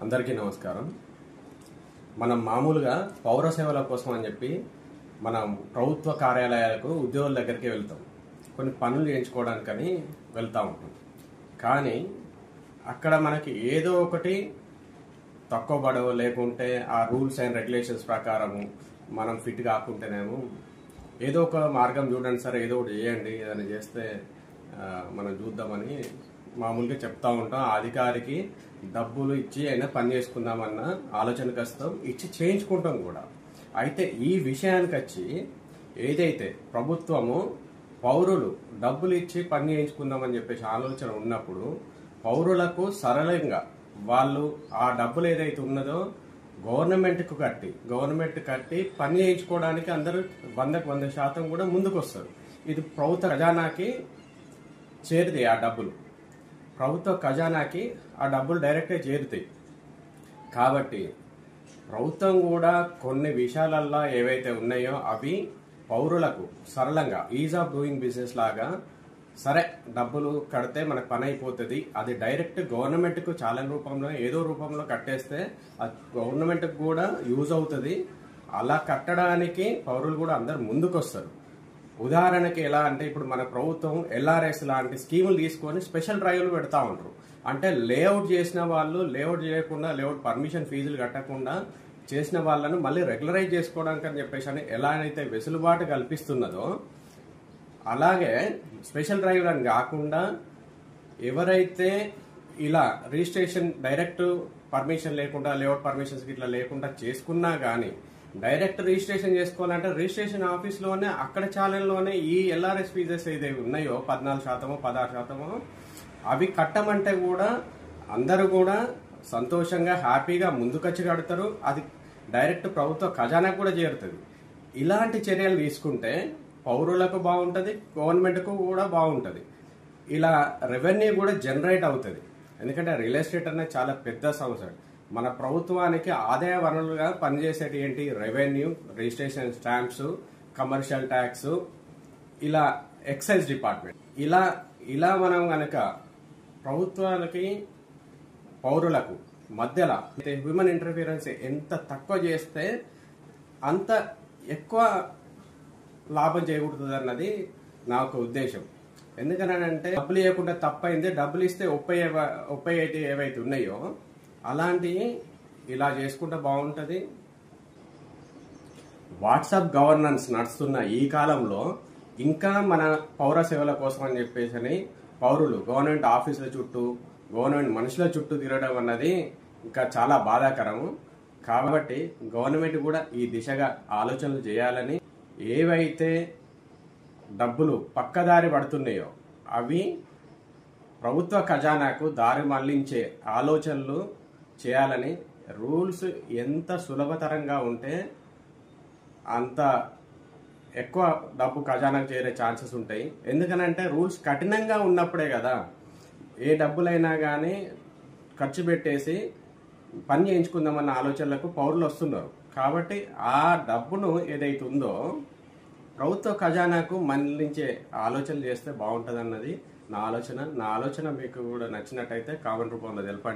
అందరికీ నమస్కారం. మనం మామూలుగా పౌర సేవల కోసం అని చెప్పి మనం ప్రభుత్వ కార్యాలయాలకు ఉద్యోగుల దగ్గరికి వెళ్తాం. కొన్ని పనులు చేయించుకోవడానికని వెళ్తూ ఉంటాం. కానీ అక్కడ మనకి ఏదో ఒకటి తక్కువ పడవ లేకుంటే ఆ రూల్స్ అండ్ రెగ్యులేషన్స్ ప్రకారము మనం ఫిట్ కాకుంటేనేమో ఏదో ఒక మార్గం చూడండి సార్, ఏదో ఒకటి చేయండి, ఏదైనా చేస్తే మనం చూద్దామని మామూలుగా చెప్తా ఉంటాం. ఆ అధికారికి డబ్బులు ఇచ్చి అయినా పని చేసుకుందామన్న ఆలోచనకు వస్తాం, ఇచ్చి చేయించుకుంటాం కూడా. అయితే ఈ విషయానికి వచ్చి ఏదైతే ప్రభుత్వము పౌరులు డబ్బులు ఇచ్చి పని చేయించుకుందామని చెప్పేసి ఆలోచన ఉన్నప్పుడు పౌరులకు సరళంగా వాళ్ళు ఆ డబ్బులు ఏదైతే ఉన్నదో గవర్నమెంట్ కట్టి పని చేయించుకోవడానికి అందరూ 100% కూడా ముందుకు వస్తారు. ఇది ప్రభుత్వ ఖజానాకి చేరుతాయి. ఆ డబ్బులు ప్రభుత్వ ఖజానాకి ఆ డబ్బులు డైరెక్ట్గా చేరుతాయి. కాబట్టి ప్రభుత్వం కూడా కొన్ని విషయాలల్లో ఏవైతే ఉన్నాయో అవి పౌరులకు సరళంగా ఈజ్ ఆఫ్ డూయింగ్ బిజినెస్ లాగా, సరే డబ్బులు కడితే మనకు పని అయిపోతుంది, అది డైరెక్ట్ గవర్నమెంట్కు చాలన్ రూపంలో ఏదో రూపంలో కట్టేస్తే అది గవర్నమెంట్కి కూడా యూజ్ అవుతుంది. అలా కట్టడానికి పౌరులు కూడా అందరు ముందుకు వస్తారు. ఉదాహరణకి ఎలా అంటే ఇప్పుడు మన ప్రభుత్వం LRS లాంటి స్కీములు తీసుకొని స్పెషల్ డ్రైవ్లు పెడతా ఉంటారు. అంటే లేఅవుట్ చేసిన వాళ్ళు లేఅవుట్ చేయకుండా, లేఅవుట్ పర్మిషన్ ఫీజులు కట్టకుండా చేసిన వాళ్ళను మళ్ళీ రెగ్యులరైజ్ చేసుకోవడానికి అని చెప్పేసి అని ఎలా అయితే వెసులుబాటు కల్పిస్తున్నదో అలాగే స్పెషల్ డ్రైవ్ అని కాకుండా ఎవరైతే ఇలా రిజిస్ట్రేషన్ డైరెక్ట్ పర్మిషన్ లేకుండా, లేఅవుట్ పర్మిషన్స్ ఇట్లా లేకుండా చేసుకున్నా కానీ డైరెక్ట్ రిజిస్ట్రేషన్ చేసుకోవాలంటే రిజిస్ట్రేషన్ ఆఫీస్లోనే అక్కడ ఛానల్లోనే ఈ LRS ఫీజెస్ ఏదైతే ఉన్నాయో 14%, 16% అవి కట్టమంటే కూడా అందరూ కూడా సంతోషంగా హ్యాపీగా ముందుకొచ్చి కడతారు. అది డైరెక్ట్ ప్రభుత్వ ఖజానాకు కూడా చేరుతుంది. ఇలాంటి చర్యలు తీసుకుంటే పౌరులకు బాగుంటుంది, గవర్నమెంట్కు కూడా బాగుంటుంది. ఇలా రెవెన్యూ కూడా జనరేట్ అవుతుంది. ఎందుకంటే రియల్ ఎస్టేట్ అనేది చాలా పెద్ద సమస్య. మన ప్రభుత్వానికి ఆదాయ వనరులుగా పనిచేసేటి ఏంటి? Revenue, registration stamps, commercial tax, ఇలా ఎక్సైజ్ డిపార్ట్మెంట్, ఇలా మనం కనుక ప్రభుత్వానికి పౌరులకు మధ్యలో హ్యూమన్ ఇంటర్ఫిరెన్స్ ఎంత తక్కువ చేస్తే అంత ఎక్కువ లాభం చేకూరుతుంది అన్నది నాకు ఉద్దేశం. ఎందుకనంటే డబ్బులు ఇవ్వకుండా తప్పైంది, డబ్బులు ఇస్తే 30 ఏవైతే ఉన్నాయో అలాంటివి ఇలా చేసుకుంటే బాగుంటుంది. వాట్సాప్ గవర్నెన్స్ నడుస్తున్న ఈ కాలంలో ఇంకా మన పౌర సేవల కోసం అని చెప్పేసి పౌరులు గవర్నమెంట్ ఆఫీసుల చుట్టూ, గవర్నమెంట్ మనుషుల చుట్టూ తిరగడం అన్నది ఇంకా చాలా బాధాకరము. కాబట్టి గవర్నమెంట్ కూడా ఈ దిశగా ఆలోచనలు చేయాలని, ఏవైతే డబ్బులు పక్కదారి పడుతున్నాయో అవి ప్రభుత్వ ఖజానాకు దారి మళ్లించే ఆలోచనలు చేయాలని, రూల్స్ ఎంత సులభతరంగా ఉంటే అంత ఎక్కువ డబ్బు ఖజానాకు చేరే ఛాన్సెస్ ఉంటాయి. ఎందుకనంటే రూల్స్ కఠినంగా ఉన్నప్పుడే కదా ఏ డబ్బులైనా కానీ ఖర్చు పెట్టేసి పని చేయించుకుందామన్న ఆలోచనలకు పౌరులు వస్తున్నారు. కాబట్టి ఆ డబ్బును ఏదైతే ఉందో ప్రభుత్వ ఖజానాకు మళ్లించే ఆలోచనలు చేస్తే బాగుంటుంది అన్నది నా ఆలోచన. మీకు కూడా నచ్చినట్టయితే కామెంట్ రూపంలో తెలపండి.